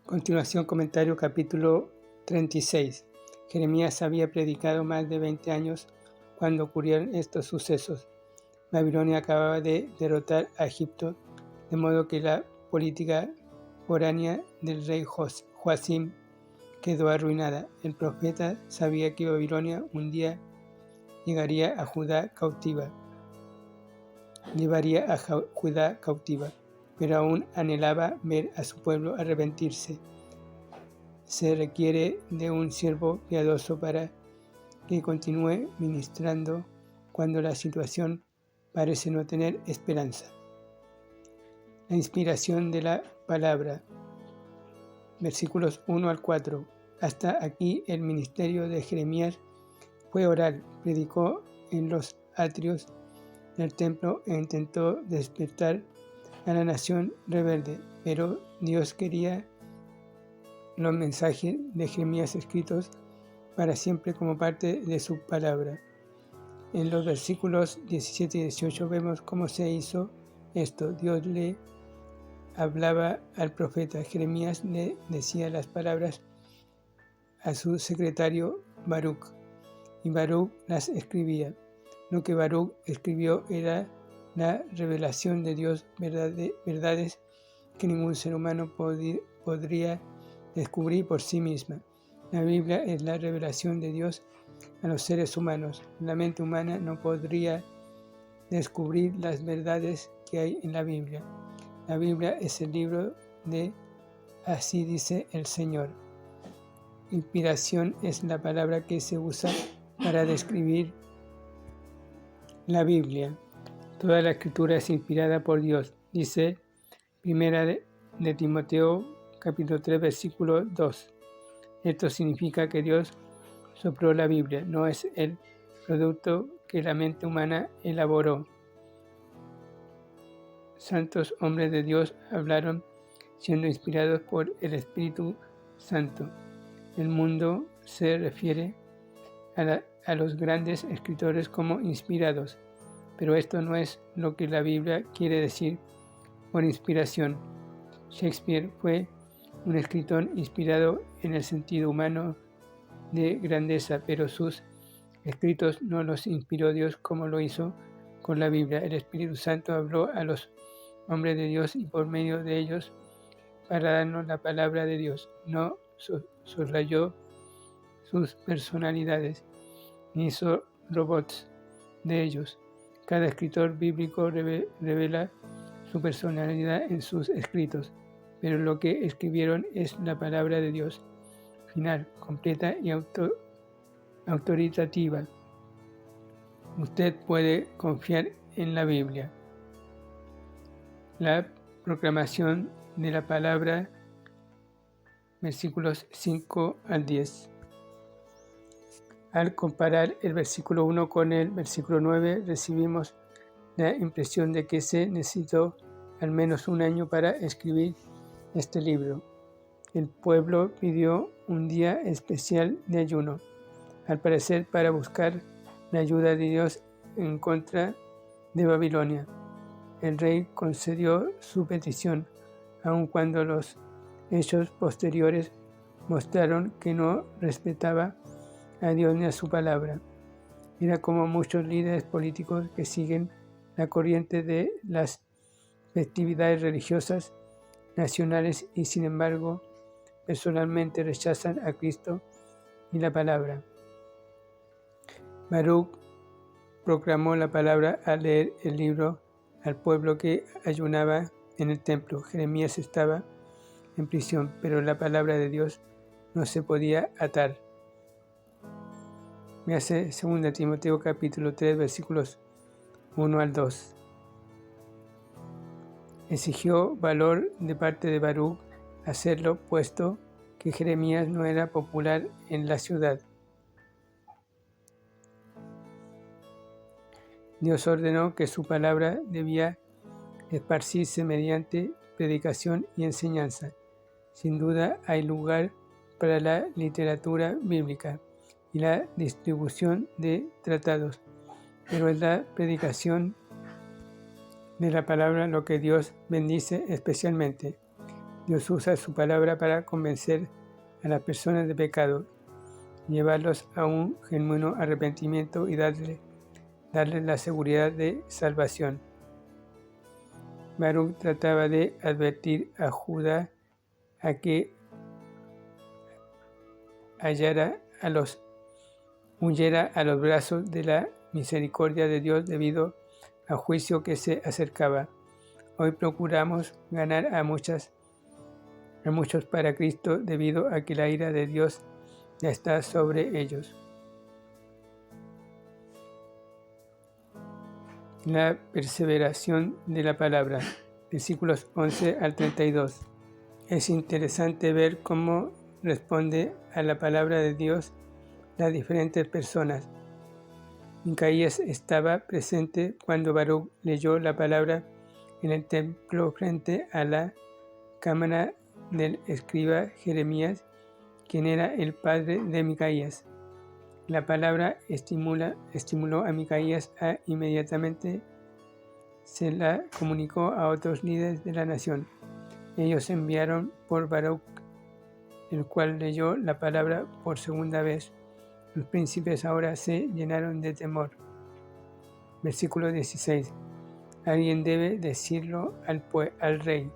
Continuación, comentario, capítulo 36. Jeremías había predicado más de 20 años cuando ocurrieron estos sucesos. Babilonia acababa de derrotar a Egipto, de modo que la política foránea del rey Joacim quedó arruinada. El profeta sabía que Babilonia un día llevaría a Judá cautiva, pero aún anhelaba ver a su pueblo arrepentirse. Se requiere de un siervo piadoso para que continúe ministrando cuando la situación parece no tener esperanza. La inspiración de la palabra. Versículos 1 al 4. Hasta aquí el ministerio de Jeremías fue oral. Predicó en los atrios del templo e intentó despertar a la nación rebelde, pero Dios quería los mensajes de Jeremías escritos para siempre como parte de su palabra. En los versículos 17 y 18 vemos cómo se hizo esto. Dios le hablaba al profeta. Jeremías le decía las palabras a su secretario Baruch, y Baruch las escribía. Lo que Baruch escribió era la revelación de Dios, verdades que ningún ser humano podría descubrir por sí misma. La Biblia es la revelación de Dios a los seres humanos. La mente humana no podría descubrir las verdades que hay en la Biblia. La Biblia es el libro de Así dice el Señor. Inspiración es la palabra que se usa para describir la Biblia. Toda la escritura es inspirada por Dios, dice Primera de Timoteo, capítulo 3, versículo 2. Esto significa que Dios sopló la Biblia, no es el producto que la mente humana elaboró. Santos hombres de Dios hablaron siendo inspirados por el Espíritu Santo. El mundo se refiere a los grandes escritores como inspirados, pero esto no es lo que la Biblia quiere decir por inspiración. Shakespeare fue un escritor inspirado en el sentido humano de grandeza, pero sus escritos no los inspiró Dios como lo hizo con la Biblia. El Espíritu Santo habló a los hombres de Dios y por medio de ellos para darnos la palabra de Dios. No soslayó sus personalidades, ni hizo robots de ellos. Cada escritor bíblico revela su personalidad en sus escritos, pero lo que escribieron es la palabra de Dios, final, completa y autoritativa. Usted puede confiar en la Biblia. La proclamación de la palabra, versículos 5 al 10. Al comparar el versículo 1 con el versículo 9, recibimos la impresión de que se necesitó al menos un año para escribir este libro. El pueblo pidió un día especial de ayuno, al parecer para buscar la ayuda de Dios en contra de Babilonia. El rey concedió su petición, aun cuando los hechos posteriores mostraron que no respetaba a Dios ni a su palabra. Era como muchos líderes políticos que siguen la corriente de las festividades religiosas nacionales y sin embargo personalmente rechazan a Cristo y la palabra. Baruch proclamó la palabra al leer el libro al pueblo que ayunaba en el templo. Jeremías estaba en prisión, pero la palabra de Dios no se podía atar. Me hace 2 Timoteo capítulo 3 versículos 1 al 2. Exigió valor de parte de Baruch hacerlo, puesto que Jeremías no era popular en la ciudad. Dios ordenó que su palabra debía esparcirse mediante predicación y enseñanza. Sin duda hay lugar para la literatura bíblica y la distribución de tratados, pero es la predicación de la palabra lo que Dios bendice especialmente. Dios usa su palabra para convencer a las personas de pecado, llevarlos a un genuino arrepentimiento y darles la seguridad de salvación. Baruch trataba de advertir a Judá a que huyera a los brazos de la misericordia de Dios debido al juicio que se acercaba. Hoy procuramos ganar a muchos para Cristo debido a que la ira de Dios ya está sobre ellos. La perseveración de la palabra, versículos 11 al 32. Es interesante ver cómo responde a la palabra de Dios las diferentes personas. Micaías estaba presente cuando Baruch leyó la palabra en el templo frente a la cámara del escriba Jeremías, quien era el padre de Micaías. La palabra estimuló a Micaías a inmediatamente se la comunicó a otros líderes de la nación. Ellos enviaron por Baruch, el cual leyó la palabra por segunda vez. Los príncipes ahora se llenaron de temor. Versículo 16. Alguien debe decirlo al rey.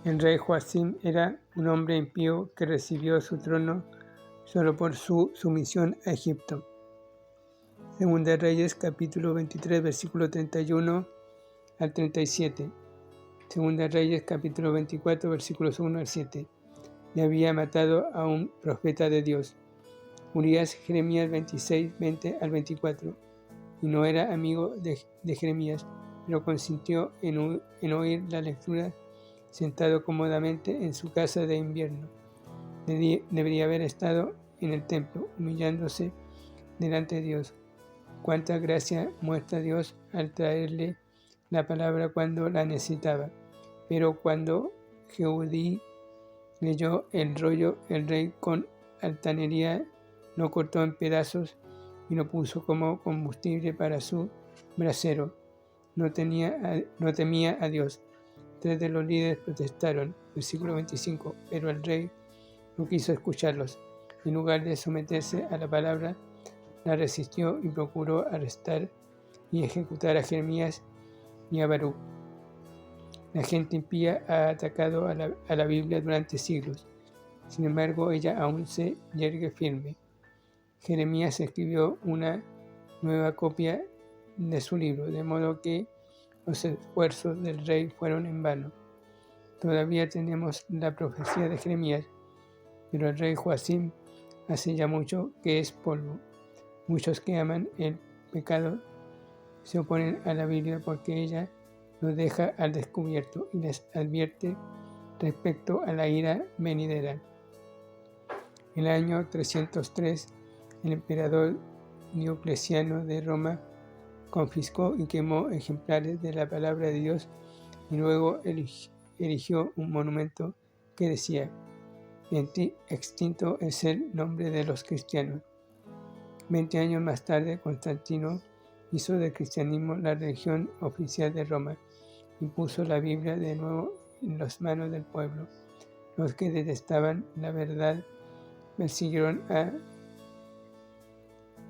El rey Joacim era un hombre impío que recibió su trono solo por su sumisión a Egipto. Segunda Reyes capítulo 23 versículo 31 al 37. Segunda Reyes capítulo 24 versículos 1 al 7. Le había matado a un profeta de Dios. Urías, Jeremías 26, 20 al 24. Y no era amigo de Jeremías, pero consintió en oír la lectura sentado cómodamente en su casa de invierno. Debería haber estado en el templo, humillándose delante de Dios. Cuánta gracia muestra Dios al traerle la palabra cuando la necesitaba. Pero cuando Jehudí leyó el rollo, el rey con altanería lo cortó en pedazos y lo puso como combustible para su brasero. No temía a Dios. 3 de los líderes protestaron, versículo 25, pero el rey no quiso escucharlos. En lugar de someterse a la palabra, la resistió y procuró arrestar y ejecutar a Jeremías y a Baruch. La gente impía ha atacado a la Biblia durante siglos. Sin embargo, ella aún se yergue firme. Jeremías escribió una nueva copia de su libro, de modo que los esfuerzos del rey fueron en vano. Todavía tenemos la profecía de Jeremías, pero el rey Joacim hace ya mucho que es polvo. Muchos que aman el pecado se oponen a la Biblia porque ella los deja al descubierto y les advierte respecto a la ira venidera. En el año 303, el emperador Diocleciano de Roma confiscó y quemó ejemplares de la palabra de Dios y luego erigió un monumento que decía: extinto es el nombre de los cristianos. 20 años más tarde, Constantino hizo del cristianismo la religión oficial de Roma y puso la Biblia de nuevo en las manos del pueblo. Los que detestaban la verdad persiguieron a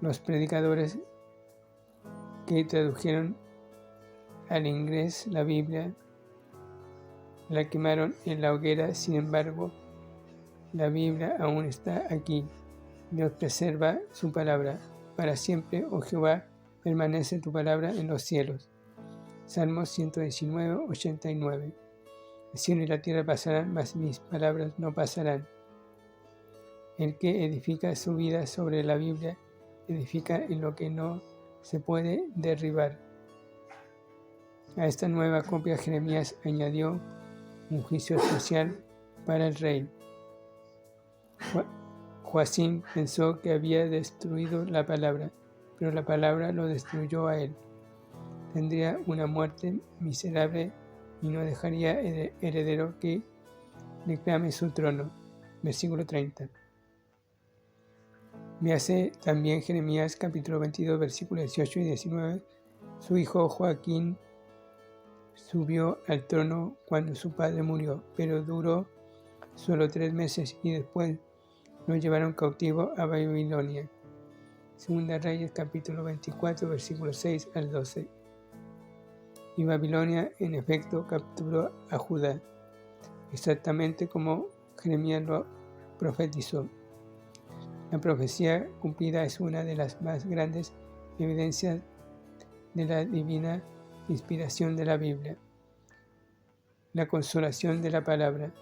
los predicadores que tradujeron al inglés la Biblia, la quemaron en la hoguera. Sin embargo, la Biblia aún está aquí. Dios preserva su palabra. Para siempre, oh Jehová, permanece tu palabra en los cielos. Salmos 119, 89. El cielo y la tierra pasarán, mas mis palabras no pasarán. El que edifica su vida sobre la Biblia, edifica en lo que no se puede derribar. A esta nueva copia Jeremías añadió un juicio especial para el rey. Joacim pensó que había destruido la palabra, pero la palabra lo destruyó a él. Tendría una muerte miserable y no dejaría heredero que reclame su trono. Versículo 30. Véase también Jeremías capítulo 22, versículos 18 y 19. Su hijo Joaquín subió al trono cuando su padre murió, pero duró solo 3 meses y después lo llevaron cautivo a Babilonia. Segunda Reyes capítulo 24 versículos 6 al 12. Y Babilonia en efecto capturó a Judá, exactamente como Jeremías lo profetizó. La profecía cumplida es una de las más grandes evidencias de la divina inspiración de la Biblia. La consolación de la palabra.